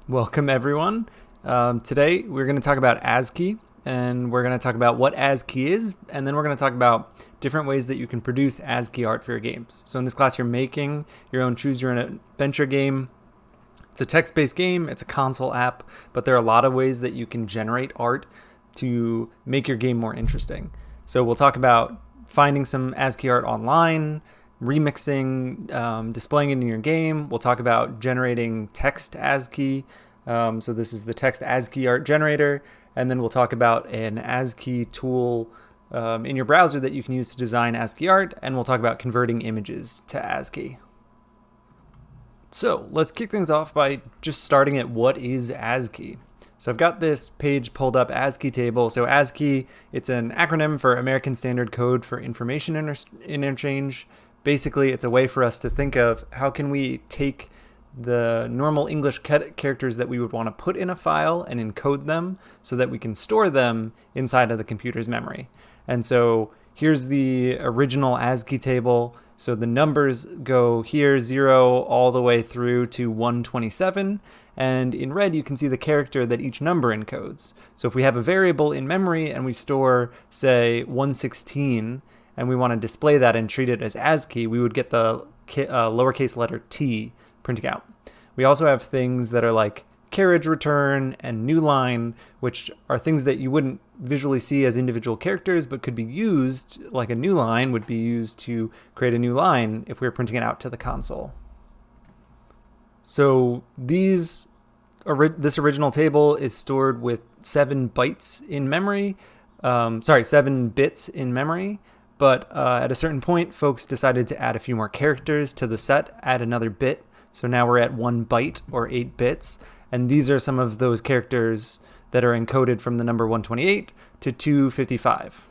Welcome everyone. Today we're going to talk about ASCII, and we're going to talk about what ASCII is, and then we're going to talk about different ways that you can produce ASCII art for your games. So in this class you're making your own choose your own adventure game. It's a text-based game, it's a console app, but there are a lot of ways that you can generate art to make your game more interesting. So we'll talk about finding some ASCII art online, remixing, displaying it in your game. We'll talk about generating text ASCII. So this is the text ASCII art generator. And then we'll talk about an ASCII tool in your browser that you can use to design ASCII art. And we'll talk about converting images to ASCII. So let's kick things off by just starting at what is ASCII. So I've got this page pulled up, ASCII table. So ASCII, it's an acronym for American Standard Code for Information Interchange. Basically, it's a way for us to think of how can we take the normal English characters that we would want to put in a file and encode them so that we can store them inside of the computer's memory. And so here's the original ASCII table. So the numbers go here, 0 all the way through to 127. And in red, you can see the character that each number encodes. So if we have a variable in memory and we store, say, 116, and we want to display that and treat it as ASCII, we would get the lowercase letter t printing out. We also have things that are like carriage return and new line, which are things that you wouldn't visually see as individual characters, but could be used, like a new line would be used to create a new line if we were printing it out to the console. So this original table is stored with 7 bytes in memory, 7 bits in memory. But at a certain point, folks decided to add a few more characters to the set, add another bit. So now we're at 1 byte or 8 bits. And these are some of those characters that are encoded from the number 128 to 255.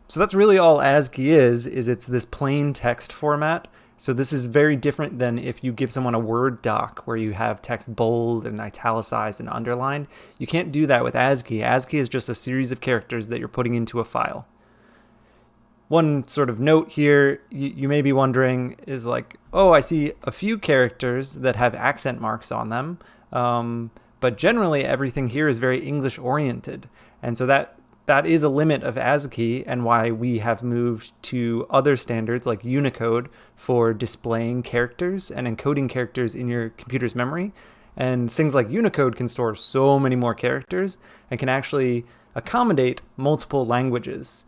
So that's really all ASCII is it's this plain text format. So this is very different than if you give someone a Word doc where you have text bold and italicized and underlined. You can't do that with ASCII. ASCII is just a series of characters that you're putting into a file. One sort of note here, you may be wondering is like, oh, I see a few characters that have accent marks on them, but generally everything here is very English oriented. And so that is a limit of ASCII and why we have moved to other standards like Unicode for displaying characters and encoding characters in your computer's memory. And things like Unicode can store so many more characters and can actually accommodate multiple languages.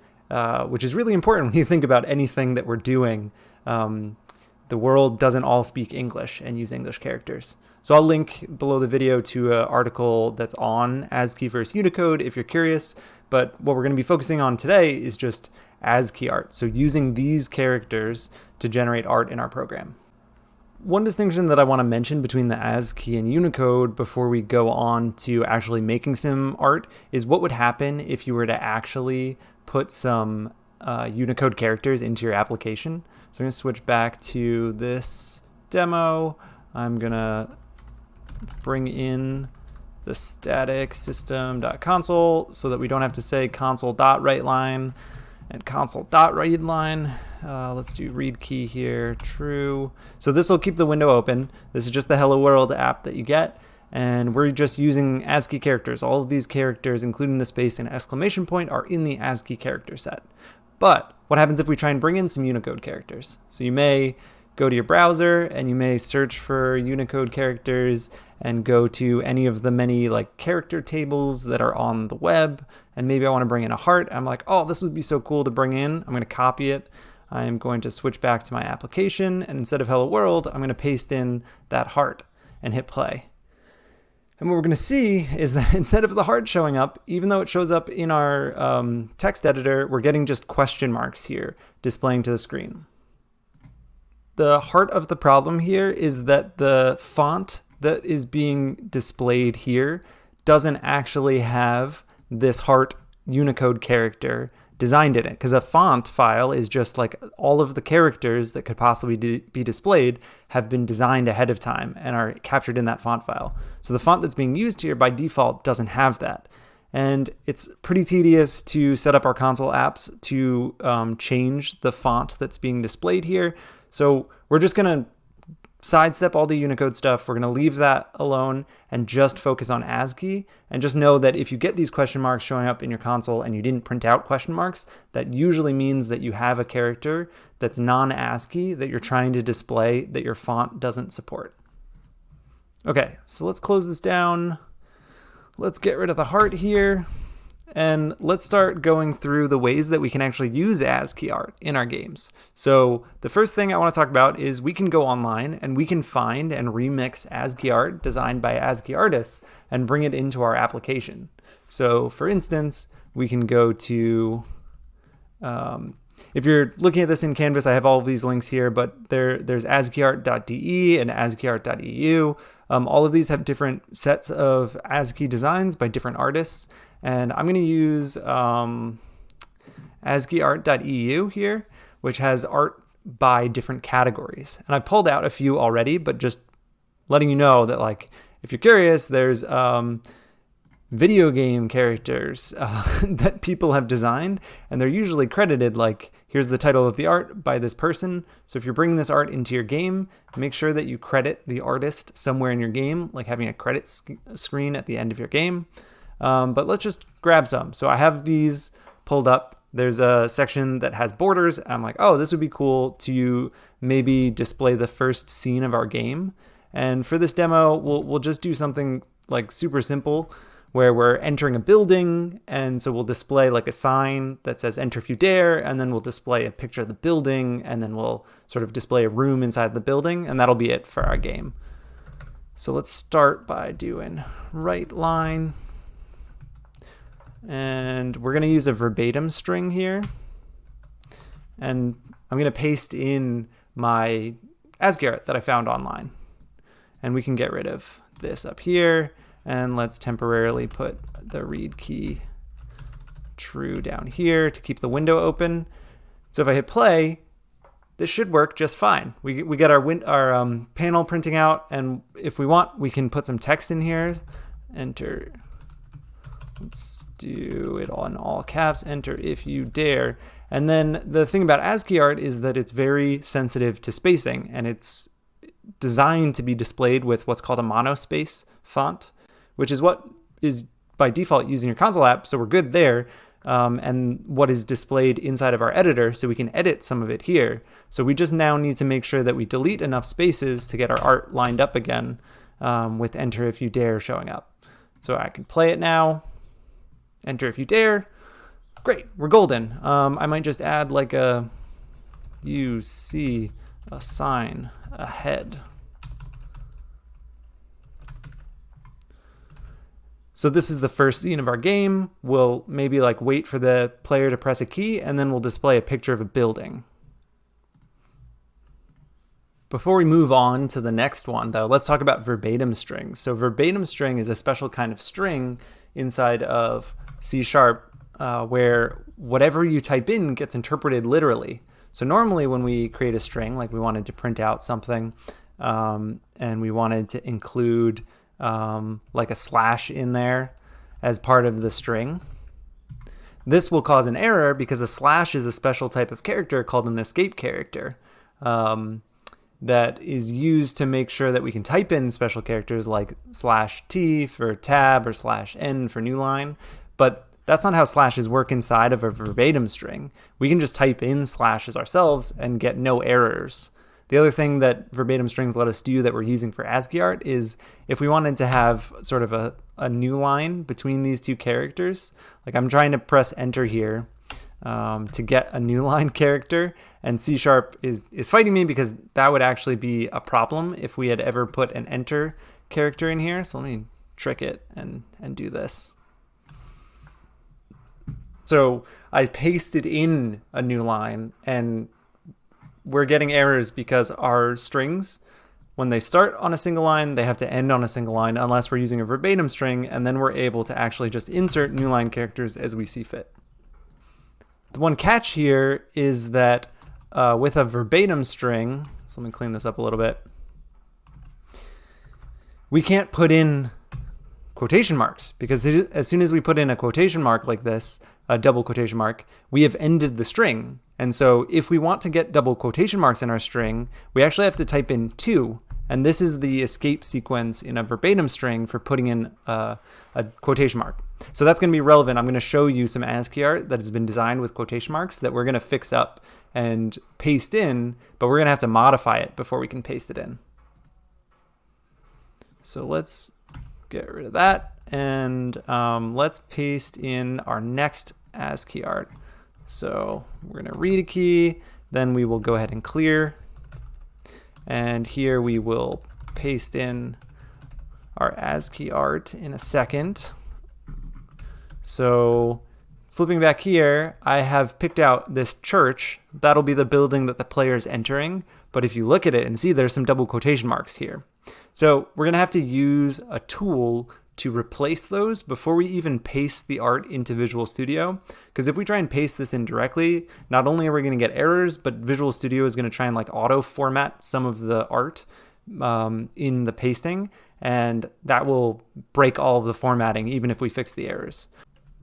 Which is really important when you think about anything that we're doing. The world doesn't all speak English and use English characters. So I'll link below the video to an article that's on ASCII versus Unicode if you're curious. But what we're going to be focusing on today is just ASCII art. So using these characters to generate art in our program. One distinction that I want to mention between the ASCII and Unicode before we go on to actually making some art is what would happen if you were to actually put some Unicode characters into your application. So I'm going to switch back to this demo. I'm going to bring in the static system.console so that we don't have to say console.writeLine and console.readLine. Let's do read key here, true. So this will keep the window open. This is just the Hello World app that you get. And we're just using ASCII characters. All of these characters, including the space and exclamation point, are in the ASCII character set. But what happens if we try and bring in some Unicode characters? So you may go to your browser and you may search for Unicode characters and go to any of the many like character tables that are on the web. And maybe I want to bring in a heart. I'm like, oh, this would be so cool to bring in. I'm going to copy it. I'm going to switch back to my application. And instead of Hello World, I'm going to paste in that heart and hit play. And what we're going to see is that instead of the heart showing up, even though it shows up in our text editor, we're getting just question marks here displaying to the screen. The heart of the problem here is that the font that is being displayed here doesn't actually have this heart Unicode character designed in it, because a font file is just like all of the characters that could possibly be displayed have been designed ahead of time and are captured in that font file. So the font that's being used here by default doesn't have that. And it's pretty tedious to set up our console apps to change the font that's being displayed here. So we're just going to sidestep all the Unicode stuff. We're going to leave that alone and just focus on ASCII. And just know that if you get these question marks showing up in your console and you didn't print out question marks, that usually means that you have a character that's non-ASCII that you're trying to display that your font doesn't support. Okay, so let's close this down. Let's get rid of the heart here. And let's start going through the ways that we can actually use ASCII art in our games. So the first thing I want to talk about is we can go online and we can find and remix ASCII art designed by ASCII artists and bring it into our application. So for instance, we can go to, if you're looking at this in Canvas, I have all of these links here, but there's asciiart.de and asciiart.eu. All of these have different sets of ASCII designs by different artists. And I'm going to use asciiart.eu here, which has art by different categories. And I pulled out a few already, but just letting you know that, like, if you're curious, there's video game characters that people have designed, and they're usually credited, like, here's the title of the art by this person. So if you're bringing this art into your game, make sure that you credit the artist somewhere in your game, like having a credit screen at the end of your game. But let's just grab some. So I have these pulled up. There's a section that has borders. I'm like, oh, this would be cool to maybe display the first scene of our game. And for this demo, we'll just do something like super simple where we're entering a building. And so we'll display like a sign that says enter if you dare. And then we'll display a picture of the building. And then we'll sort of display a room inside the building. And that'll be it for our game. So let's start by doing right line. And we're going to use a verbatim string here. And I'm going to paste in my ASCII art that I found online. And we can get rid of this up here. And let's temporarily put the read key true down here to keep the window open. So if I hit play, this should work just fine. We get our panel printing out. And if we want, we can put some text in here. Enter. Let's do it in all caps, enter if you dare. And then the thing about ASCII art is that it's very sensitive to spacing, and it's designed to be displayed with what's called a monospace font, which is what is by default using your console app, so we're good there. And what is displayed inside of our editor, so we can edit some of it here. So we just now need to make sure that we delete enough spaces to get our art lined up again with enter if you dare showing up. So I can play it now. Enter if you dare. Great, we're golden. I might just add like you see a sign ahead. So this is the first scene of our game. We'll maybe like wait for the player to press a key, and then we'll display a picture of a building. Before we move on to the next one, though, let's talk about verbatim strings. So verbatim string is a special kind of string inside of C#, where whatever you type in gets interpreted literally. So normally when we create a string, like we wanted to print out something, and we wanted to include like a slash in there as part of the string, this will cause an error because a slash is a special type of character called an escape character. That is used to make sure that we can type in special characters like /t for tab or /n for new line, but that's not how slashes work inside of a verbatim string. We can just type in slashes ourselves and get no errors. The other thing that verbatim strings let us do that we're using for ASCII art is if we wanted to have sort of a new line between these two characters, like I'm trying to press enter here to get a new line character, and C# is fighting me because that would actually be a problem if we had ever put an enter character in here. So let me trick it and do this. So I pasted in a new line, and we're getting errors because our strings, when they start on a single line, they have to end on a single line unless we're using a verbatim string, and then we're able to actually just insert new line characters as we see fit. The one catch here is that with a verbatim string, so let me clean this up a little bit, we can't put in quotation marks because as soon as we put in a quotation mark like this, a double quotation mark, we have ended the string. And so if we want to get double quotation marks in our string, we actually have to type in 2 And this is the escape sequence in a verbatim string for putting in a quotation mark. So that's going to be relevant. I'm going to show you some ASCII art that has been designed with quotation marks that we're going to fix up and paste in, but we're going to have to modify it before we can paste it in. So let's get rid of that, and let's paste in our next ASCII art. So we're going to read a key, then we will go ahead and clear. And here we will paste in our ASCII art in a second. So flipping back here, I have picked out this church. That'll be the building that the player is entering. But if you look at it and see, there's some double quotation marks here. So we're going to have to use a tool to replace those before we even paste the art into Visual Studio. Because if we try and paste this in directly, not only are we going to get errors, but Visual Studio is going to try and like auto format some of the art in the pasting, and that will break all of the formatting even if we fix the errors.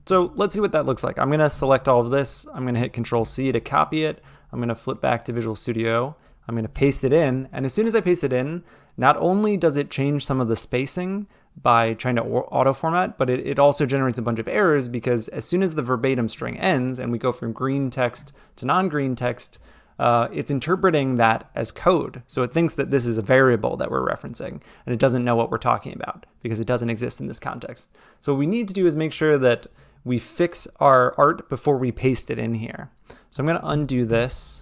So let's see what that looks like. I'm going to select all of this. I'm going to hit Control-C to copy it. I'm going to flip back to Visual Studio. I'm going to paste it in. And as soon as I paste it in, not only does it change some of the spacing by trying to auto format, but it also generates a bunch of errors, because as soon as the verbatim string ends and we go from green text to non-green text, it's interpreting that as code. So it thinks that this is a variable that we're referencing, and it doesn't know what we're talking about because it doesn't exist in this context. So what we need to do is make sure that we fix our art before we paste it in here. So I'm going to undo this,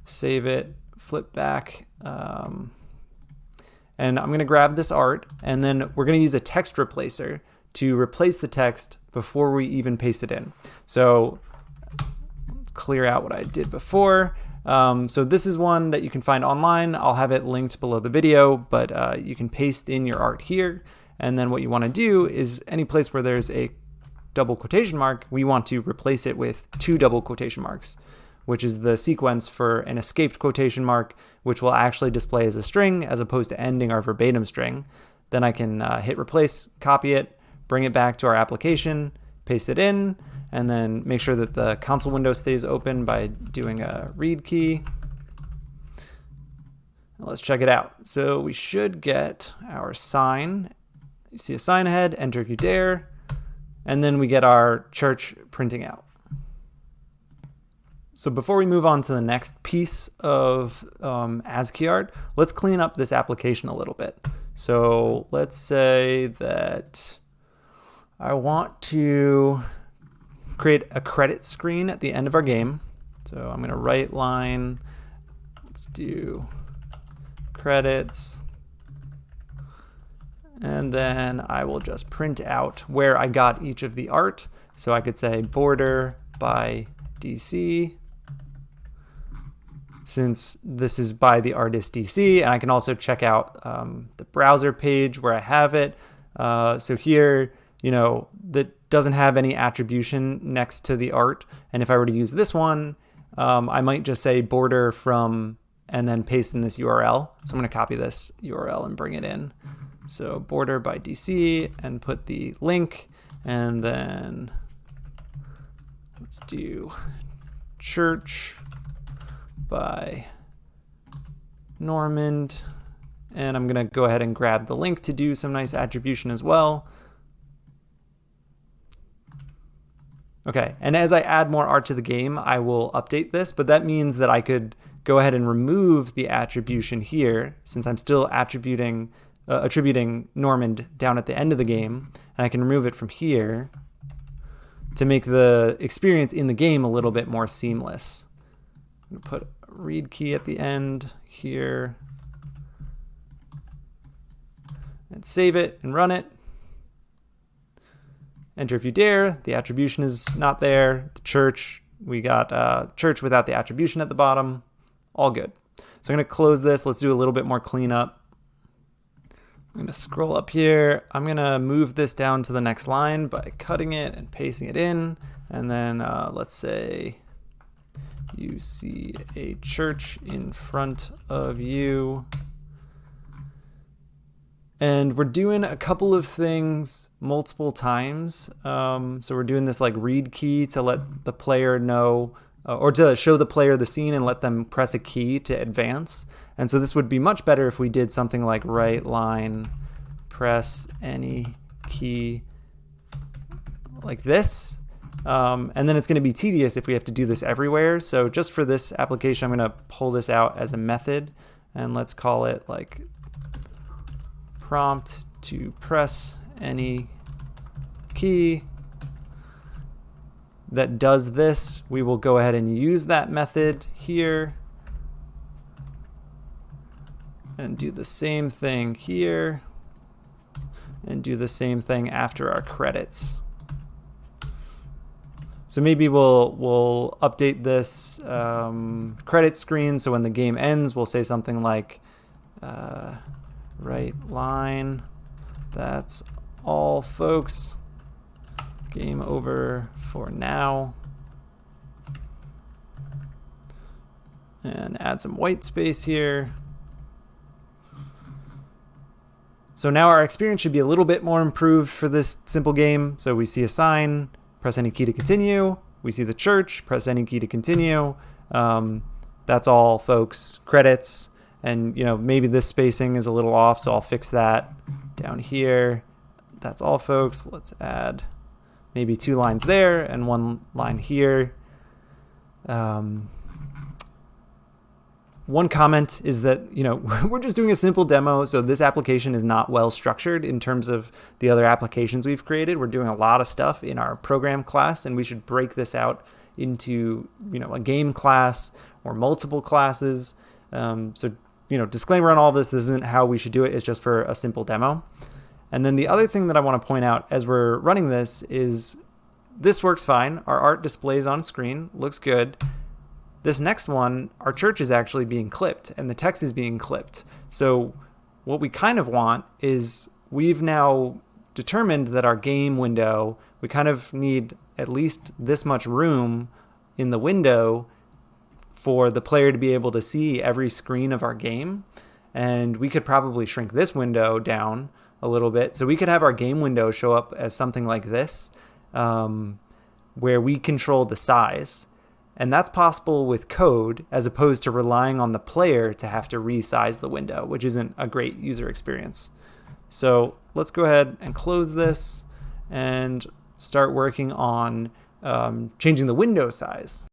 save it, flip back, and I'm going to grab this art, and then we're going to use a text replacer to replace the text before we even paste it in. So let's clear out what I did before. So this is one that you can find online. I'll have it linked below the video, but you can paste in your art here. And then what you want to do is any place where there's a double quotation mark, we want to replace it with 2 double quotation marks, which is the sequence for an escaped quotation mark, which will actually display as a string as opposed to ending our verbatim string. Then I can hit replace, copy it, bring it back to our application, paste it in, and then make sure that the console window stays open by doing a read key. Let's check it out. So we should get our sign. You see a sign ahead, enter if you dare, and then we get our church printing out. So before we move on to the next piece of ASCII art, let's clean up this application a little bit. So let's say that I want to create a credit screen at the end of our game. So I'm going to write line, let's do credits, and then I will just print out where I got each of the art. So I could say border by DC, since this is by the artist DC, and I can also check out the browser page where I have it. So here, you know, that doesn't have any attribution next to the art. And if I were to use this one, I might just say border from, and then paste in this URL. So I'm going to copy this URL and bring it in. So border by DC, and put the link, and then let's do church by Normand, and I'm going to go ahead and grab the link to do some nice attribution as well. Okay, and as I add more art to the game, I will update this, but that means that I could go ahead and remove the attribution here, since I'm still attributing Normand down at the end of the game, and I can remove it from here to make the experience in the game a little bit more seamless. I'm going to put a read key at the end here, and save it and run it. Enter if you dare. The attribution is not there. The church, we got church without the attribution at the bottom. All good. So I'm going to close this. Let's do a little bit more cleanup. I'm going to scroll up here. I'm going to move this down to the next line by cutting it and pasting it in. And then let's say you see a church in front of you. And we're doing a couple of things multiple times. So we're doing this like read key to let the player know or to show the player the scene and let them press a key to advance. And so this would be much better if we did something like write line, press any key like this. And then it's going to be tedious if we have to do this everywhere. So just for this application, I'm going to pull this out as a method, and let's call it like prompt to press any key that does this. We will go ahead and use that method here and do the same thing here and do the same thing after our credits. So maybe we'll update this credit screen, so when the game ends, we'll say something like write line, that's all folks, game over for now, and add some white space here. So now our experience should be a little bit more improved for this simple game. So we see a sign, press any key to continue. We see the church, press any key to continue. That's all, folks. Credits. And maybe this spacing is a little off, so I'll fix that down here. That's all, folks. Let's add maybe 2 lines there and 1 line here. One comment is that, we're just doing a simple demo, so this application is not well structured in terms of the other applications we've created. We're doing a lot of stuff in our program class, and we should break this out into, a game class or multiple classes. So, disclaimer on all this isn't how we should do it. It's just for a simple demo. And then the other thing that I want to point out as we're running this is this works fine. Our art displays on screen, looks good. This next one, our church is actually being clipped and the text is being clipped. So what we kind of want is we've now determined that our game window, we kind of need at least this much room in the window for the player to be able to see every screen of our game. And we could probably shrink this window down a little bit. So we could have our game window show up as something like this, where we control the size. And that's possible with code as opposed to relying on the player to have to resize the window, which isn't a great user experience. So let's go ahead and close this and start working on changing the window size.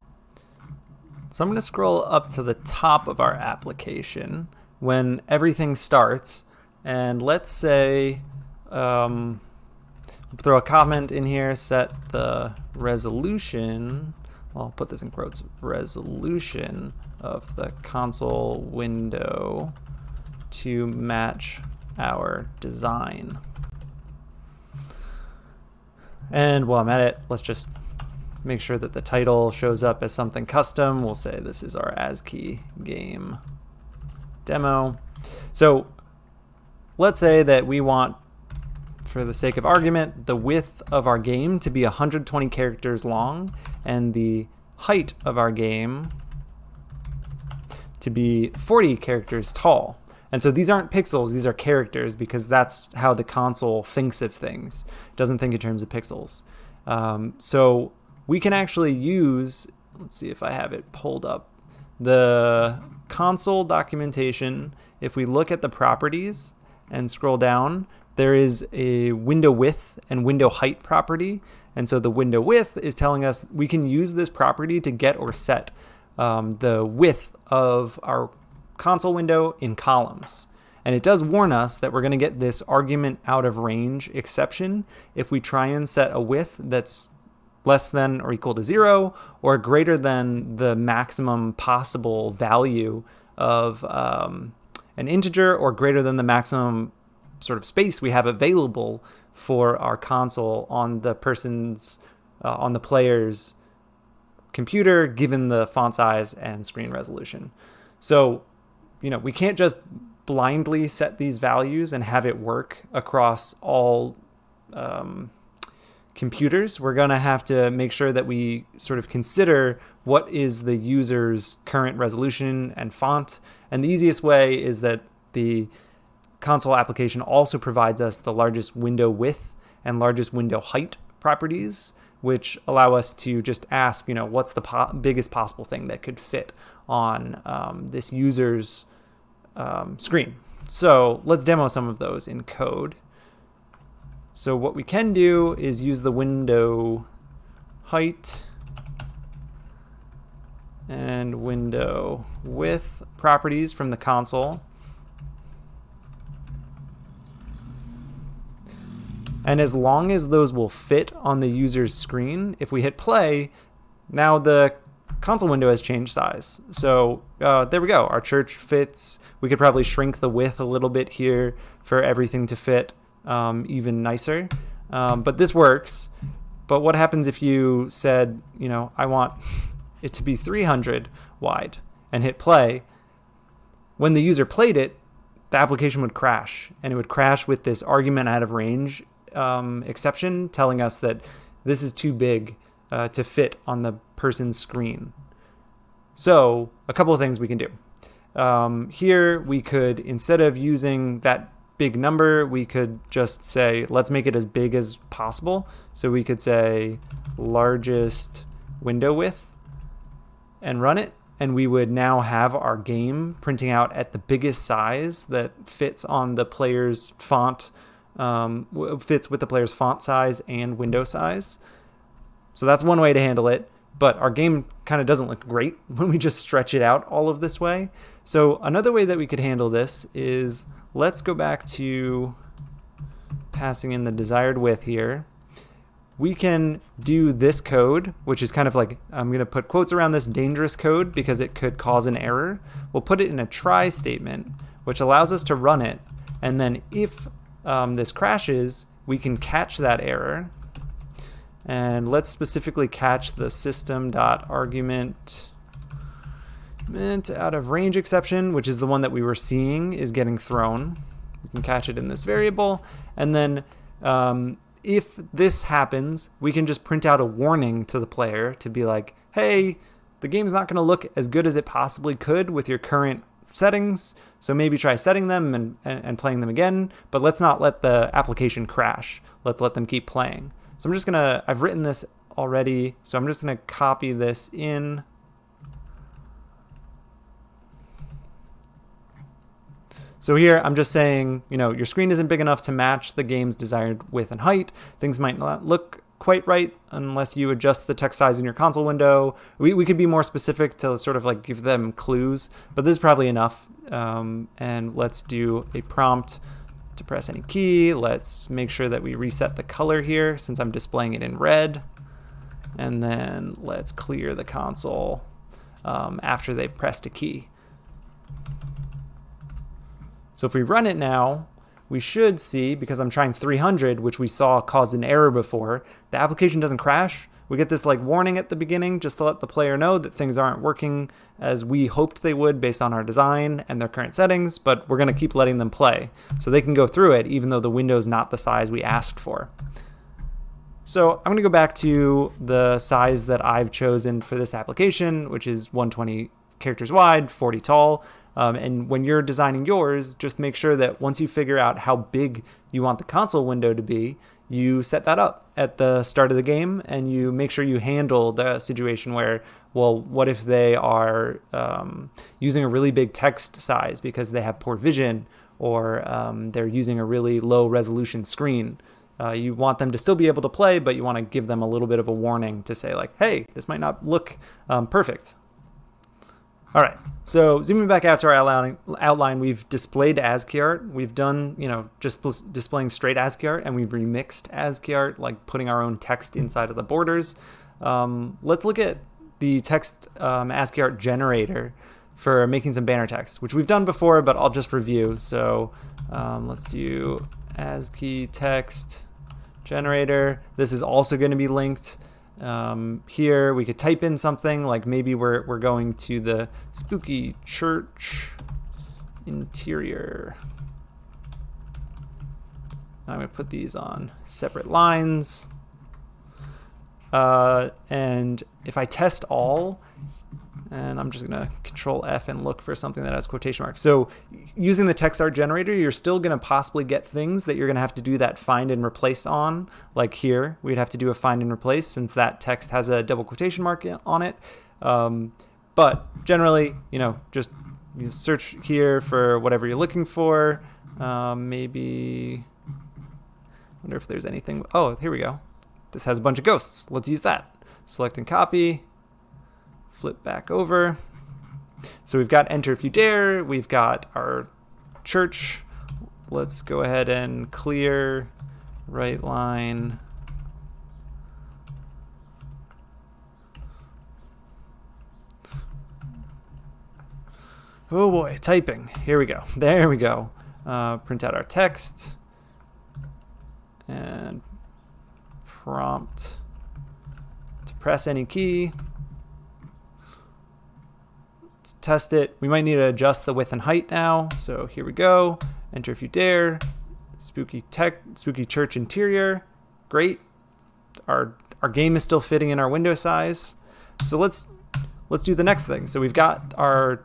So I'm going to scroll up to the top of our application when everything starts. And let's say, throw a comment in here, set the resolution, I'll put this in quotes, resolution of the console window to match our design. And while I'm at it, let's just make sure that the title shows up as something custom. We'll say this is our ASCII game demo. So let's say that we want, for the sake of argument, the width of our game to be 120 characters long and the height of our game to be 40 characters tall. And so these aren't pixels, these are characters, because that's how the console thinks of things. It doesn't think in terms of pixels. So we can actually use, let's see if I have it pulled up, the console documentation. If we look at the properties and scroll down, there is a window width and window height property. And so the window width is telling us we can use this property to get or set the width of our console window in columns. And it does warn us that we're going to get this argument out of range exception if we try and set a width that's less than or equal to 0 or greater than the maximum possible value of an integer, or greater than the maximum sort of space we have available for our console on the on the player's computer, given the font size and screen resolution. So, we can't just blindly set these values and have it work across all computers. We're going to have to make sure that we sort of consider what is the user's current resolution and font. And the easiest way is that the console application also provides us the largest window width and largest window height properties, which allow us to just ask, what's the biggest possible thing that could fit on this user's screen. So let's demo some of those in code. So what we can do is use the window height and window width properties from the console. And as long as those will fit on the user's screen, if we hit play, now the console window has changed size. So there we go. Our church fits. We could probably shrink the width a little bit here for everything to fit even nicer. But this works. But what happens if you said, I want it to be 300 wide and hit play? When the user played it, the application would crash, and it would crash with this argument out of range exception telling us that this is too big to fit on the person's screen. So a couple of things we can do. Here we could, instead of using that big number, we could just say, let's make it as big as possible. So we could say largest window width and run it. And we would now have our game printing out at the biggest size that fits on the player's font, fits with the player's font size and window size. So that's one way to handle it. But our game kind of doesn't look great when we just stretch it out all of this way. So another way that we could handle this is, let's go back to passing in the desired width here. We can do this code, which is kind of like, I'm going to put quotes around this dangerous code because it could cause an error. We'll put it in a try statement, which allows us to run it. And then if this crashes, we can catch that error. And let's specifically catch the system.argument out of range exception, which is the one that we were seeing is getting thrown. We can catch it in this variable. And then if this happens, we can just print out a warning to the player to be like, hey, the game's not going to look as good as it possibly could with your current settings, so maybe try setting them and playing them again, but let's not let the application crash. Let's let them keep playing. So I'm just gonna, I've written this already, so I'm just gonna copy this in. So here I'm just saying, your screen isn't big enough to match the game's desired width and height. Things might not look quite right unless you adjust the text size in your console window. We could be more specific to sort of like give them clues, but this is probably enough. And let's do a prompt to press any key. Let's make sure that we reset the color here since I'm displaying it in red. And then let's clear the console after they've pressed a key. So if we run it now, we should see, because I'm trying 300, which we saw caused an error before, the application doesn't crash. We get this like warning at the beginning just to let the player know that things aren't working as we hoped they would based on our design and their current settings, but we're going to keep letting them play. So they can go through it even though the window's not the size we asked for. So I'm going to go back to the size that I've chosen for this application, which is 120 characters wide, 40 tall. And when you're designing yours, just make sure that once you figure out how big you want the console window to be, you set that up at the start of the game, and you make sure you handle the situation where, well, what if they are using a really big text size because they have poor vision, or they're using a really low resolution screen. You want them to still be able to play, but you want to give them a little bit of a warning to say like, hey, this might not look perfect. All right, so zooming back out to our outline, we've displayed ASCII art. We've done, just displaying straight ASCII art, and we've remixed ASCII art, like putting our own text inside of the borders. Let's look at the text ASCII art generator for making some banner text, which we've done before, but I'll just review. So let's do ASCII text generator. This is also going to be linked. Here we could type in something like maybe we're going to the spooky church interior. I'm going to put these on separate lines. And if I test all, And I'm just going to Control F and look for something that has quotation marks. So using the text art generator, you're still going to possibly get things that you're going to have to do that find and replace on. Like here, we'd have to do a find and replace since that text has a double quotation mark on it. But generally, just you search here for whatever you're looking for. Maybe, wonder if there's anything. Oh, here we go. This has a bunch of ghosts. Let's use that. Select and copy. Flip back over. So we've got enter if you dare. We've got our church. Let's go ahead and clear right line. Oh boy, typing. Here we go. There we go. Print out our text and prompt to press any key. Let's test it. We might need to adjust the width and height now. So here we go. Enter if you dare. Spooky church interior. Great. Our game is still fitting in our window size. So let's do the next thing. So we've got our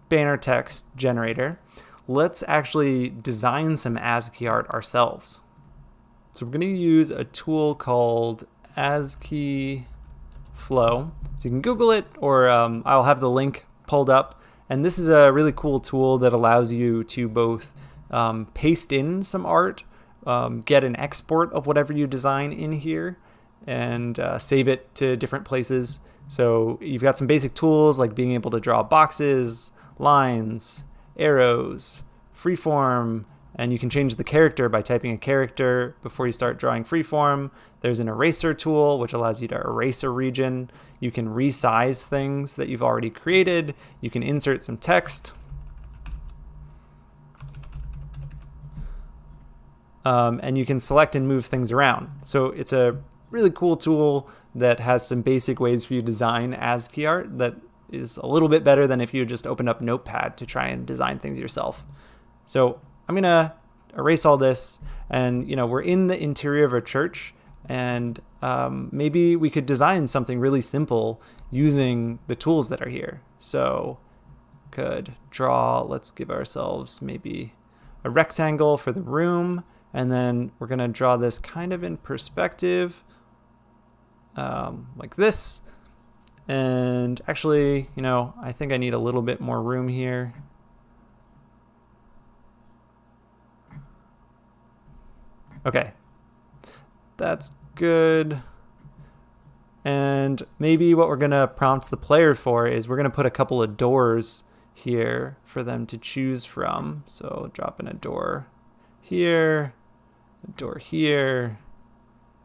banner text generator. Let's actually design some ASCII art ourselves. So we're going to use a tool called ASCII Flow. So you can Google it, or I'll have the link pulled up. And this is a really cool tool that allows you to both paste in some art, get an export of whatever you design in here, and save it to different places. So you've got some basic tools like being able to draw boxes, lines, arrows, freeform, and you can change the character by typing a character before you start drawing freeform. There's an eraser tool, which allows you to erase a region. You can resize things that you've already created. You can insert some text. And you can select and move things around. So it's a really cool tool that has some basic ways for you to design ASCII art that is a little bit better than if you just opened up Notepad to try and design things yourself. So I'm going to erase all this, and we're in the interior of a church, and maybe we could design something really simple using the tools that are here. So could draw, let's give ourselves maybe a rectangle for the room, and then we're going to draw this kind of in perspective like this. And actually, I think I need a little bit more room here. Okay, that's good. And maybe what we're gonna prompt the player for is we're gonna put a couple of doors here for them to choose from. So drop in a door here, a door here,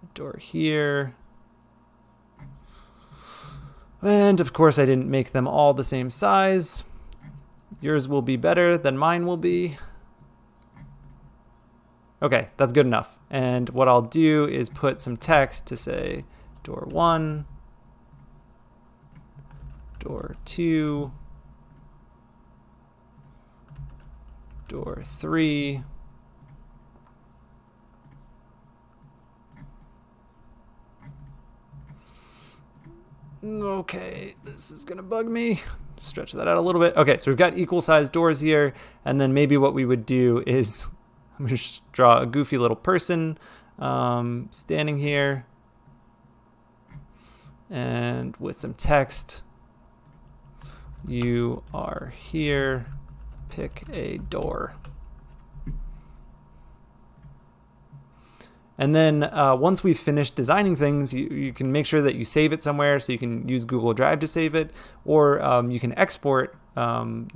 a door here. And of course I didn't make them all the same size. Yours will be better than mine will be. Okay, that's good enough. And what I'll do is put some text to say door 1, door 2, door 3, okay, this is gonna bug me. Stretch that out a little bit. Okay, so we've got equal sized doors here, and then maybe what we would do is I'm gonna just draw a goofy little person standing here, and with some text. You are here, pick a door. And then once we've finished designing things, you can make sure that you save it somewhere, so you can use Google Drive to save it, or you can export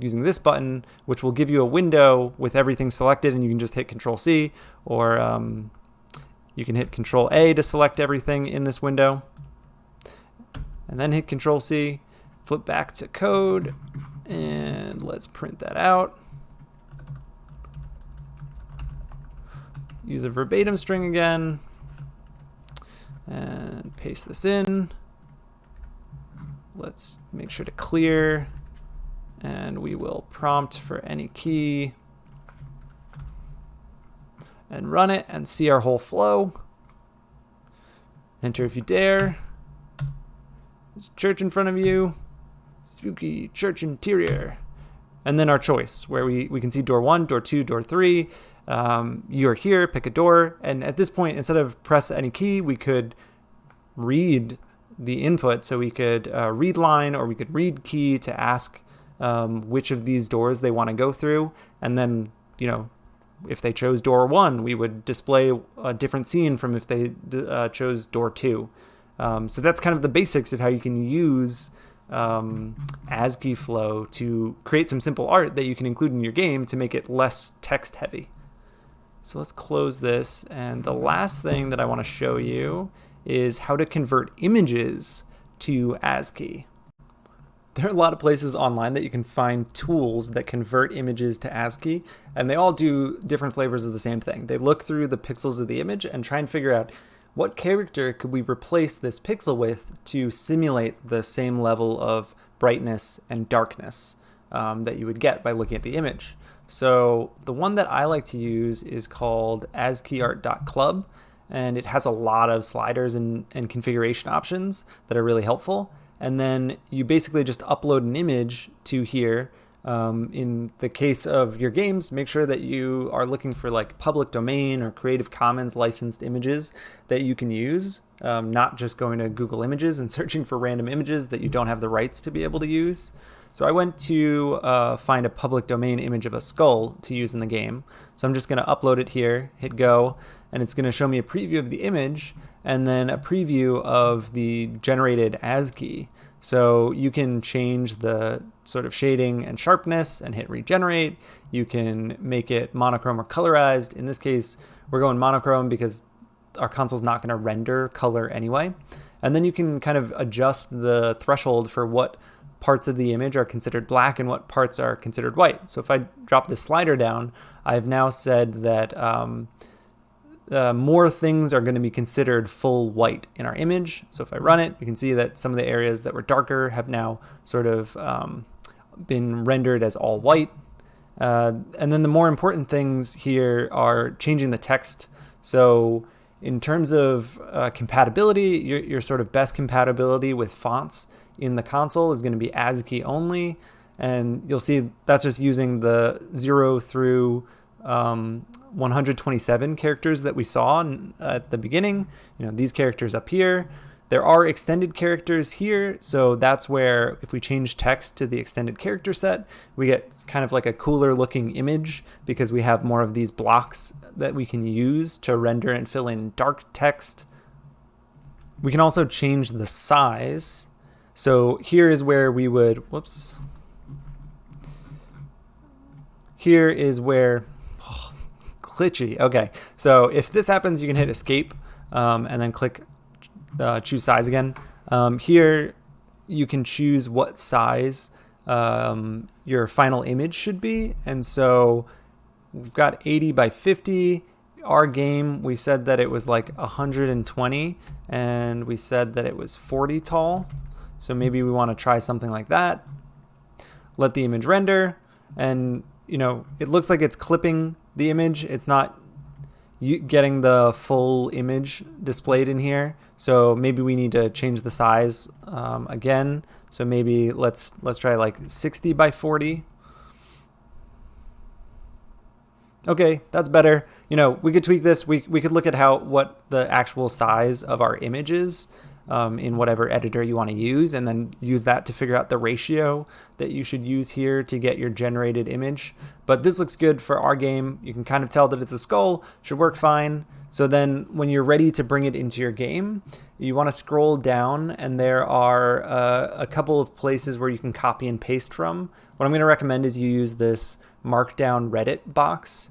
using this button, which will give you a window with everything selected, and you can just hit Control-C, or you can hit Control-A to select everything in this window, and then hit Control-C, flip back to code, and let's print that out. Use a verbatim string again, and paste this in. Let's make sure to clear, and we will prompt for any key, and run it and see our whole flow. Enter if you dare. There's a church in front of you. spooky church interior. And then our choice, where we can see door 1, door 2, door 3. You're here, pick a door. And at this point, instead of press any key, we could read the input. So we could read line, or we could read key to ask which of these doors they want to go through. And then, if they chose door 1, we would display a different scene from if they chose door 2. So that's kind of the basics of how you can use ASCII flow to create some simple art that you can include in your game to make it less text heavy. So let's close this. And the last thing that I want to show you is how to convert images to ASCII. There are a lot of places online that you can find tools that convert images to ASCII, and they all do different flavors of the same thing. They look through the pixels of the image and try and figure out what character could we replace this pixel with to simulate the same level of brightness and darkness that you would get by looking at the image. So the one that I like to use is called ASCIIart.club, and it has a lot of sliders and configuration options that are really helpful. And then you basically just upload an image to here. In the case of your games, make sure that you are looking for like public domain or Creative Commons licensed images that you can use, not just going to Google Images and searching for random images that you don't have the rights to be able to use. So I went to find a public domain image of a skull to use in the game. So I'm just going to upload it here, hit go, and it's going to show me a preview of the image and then a preview of the generated ASCII. So you can change the sort of shading and sharpness and hit regenerate. You can make it monochrome or colorized. In this case, we're going monochrome because our console's not going to render color anyway. And then you can kind of adjust the threshold for what parts of the image are considered black and what parts are considered white. So if I drop this slider down, I've now said that more things are going to be considered full white in our image. So if I run it, you can see that some of the areas that were darker have now sort of been rendered as all white. And then the more important things here are changing the text. So in terms of compatibility, your sort of best compatibility with fonts in the console is going to be ASCII only. And you'll see that's just using the 0 through 127 characters that we saw at the beginning. These characters up here. There are extended characters here, so that's where if we change text to the extended character set, we get kind of like a cooler looking image because we have more of these blocks that we can use to render and fill in dark text. We can also change the size. So here is where we would, here is where, glitchy. Okay, so if this happens, you can hit escape and then click choose size again. Here you can choose what size your final image should be. And so we've got 80 by 50. Our game, we said that it was like 120 and we said that it was 40 tall. So maybe we want to try something like that. Let the image render, and it looks like it's clipping the image. It's not getting the full image displayed in here. So maybe we need to change the size again. So maybe let's try like 60 by 40. Okay, that's better. We could tweak this. We could look at what the actual size of our image is in whatever editor you want to use, and then use that to figure out the ratio that you should use here to get your generated image. But this looks good for our game. You can kind of tell that it's a skull, should work fine. So then when you're ready to bring it into your game, you want to scroll down, and there are a couple of places where you can copy and paste from. What I'm going to recommend is you use this Markdown Reddit box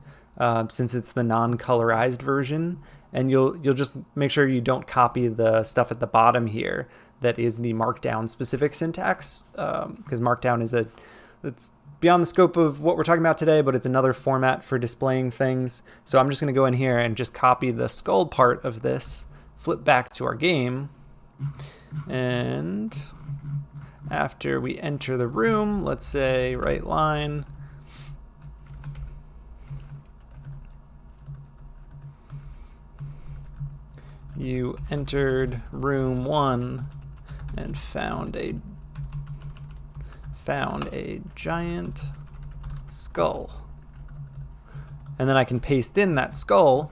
since it's the non-colorized version. And you'll just make sure you don't copy the stuff at the bottom here that is the Markdown specific syntax, because Markdown it's beyond the scope of what we're talking about today, but it's another format for displaying things. So I'm just going to go in here and just copy the skull part of this, flip back to our game, and after we enter the room, let's say right line, you entered room 1 and found a found a giant skull. And then I can paste in that skull.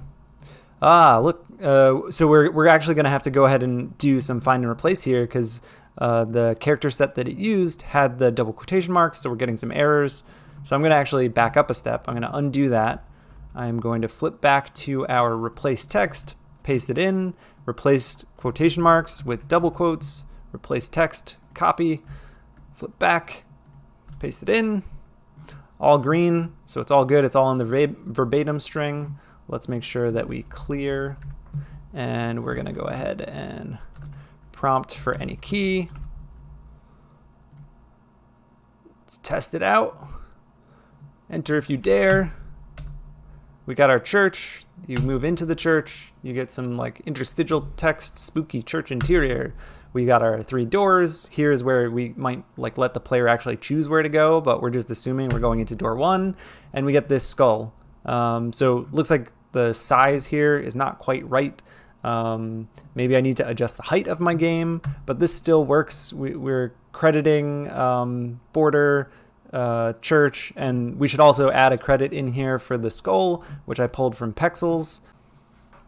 Ah, look, so we're actually going to have to go ahead and do some find and replace here because the character set that it used had the double quotation marks, so we're getting some errors. So I'm going to actually back up a step. I'm going to undo that. I'm going to flip back to our replace text, paste it in, replace quotation marks with double quotes, replace text, copy, flip back, paste it in, all green, so it's all good. It's all in the verbatim string. Let's make sure that we clear, and we're going to go ahead and prompt for any key. Let's test it out. Enter if you dare. We got our church. You move into the church. You get some like interstitial text, spooky church interior. We got our 3 doors. Here's where we might like let the player actually choose where to go, but we're just assuming we're going into door 1, and we get this skull. So looks like the size here is not quite right. Maybe I need to adjust the height of my game, but this still works. We're crediting border, church, and we should also add a credit in here for the skull, which I pulled from Pexels.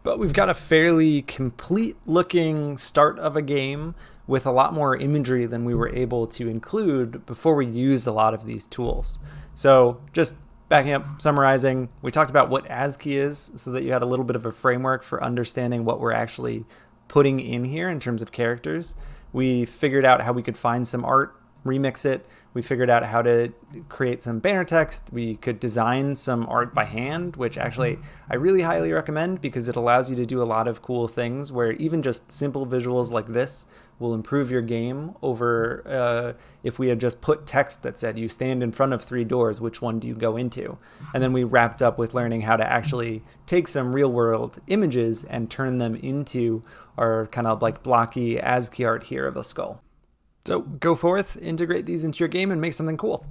But we've got a fairly complete looking start of a game with a lot more imagery than we were able to include before we used a lot of these tools. So just backing up, summarizing, we talked about what ASCII is so that you had a little bit of a framework for understanding what we're actually putting in here in terms of characters. We figured out how we could find some art, remix it. We figured out how to create some banner text. We could design some art by hand, which actually I really highly recommend because it allows you to do a lot of cool things where even just simple visuals like this will improve your game over if we had just put text that said you stand in front of 3 doors, which one do you go into? And then we wrapped up with learning how to actually take some real world images and turn them into our kind of like blocky ASCII art here of a skull. So go forth, integrate these into your game, and make something cool.